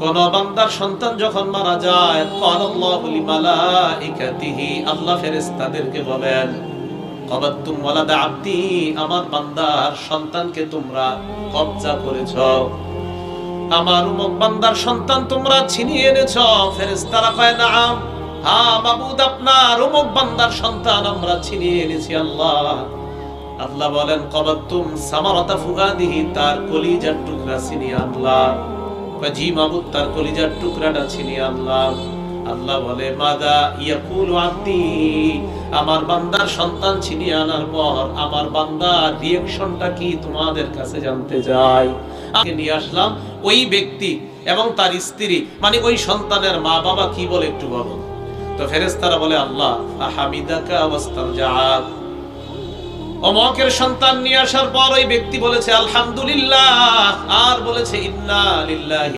কোন বান্দার সন্তান যখন মারা যায়, ক্বালাল্লাহু লিমালাইকাতিহি, আল্লাহ ফেরেশতাদেরকে বলেন, ক্বাবাতুম ওয়ালাদা আবদি, আমার বান্দার সন্তানকে তোমরা কবজা করেছো, আমার উমুক বান্দার সন্তান তোমরা ছিনিয়ে এনেছো। ফেরেশতারা কয়, নাম, হ্যাঁ মাবুদ, আপনার উমুক বান্দার সন্তান আমরা ছিনিয়ে এনেছি আল্লাহ। আল্লাহ বলেন, ক্বাবাতুম সামারাতা ফুআদিহি, তার কলিজার টুকরা ছিনিয়ে আনলাম। জি মাবুদ, তার কলিজার টুকরাটা ছিনিয়ে আনলাম। আল্লাহ বলে, মাদা ইয়াকুলু আবদি, আমার বান্দার সন্তান ছিনিয়ে আনার পর আমার বান্দার রিঅ্যাকশনটা কি তোমাদের কাছে জানতে চাই। আগে নিয়ে আসলাম ওই ব্যক্তি এবং তার স্ত্রী, মানে ওই সন্তানের মা বাবা কি বলে একটু বলো। তো ফেরেশতারা বলে, আল্লাহ ফাহামিদাকা ওয়াস্তারজাআক, অমকের সন্তান নিয়ে আসার পর ওই ব্যক্তি বলেছে আলহামদুলিল্লাহ, আর বলেছে ইন্না লিল্লাহি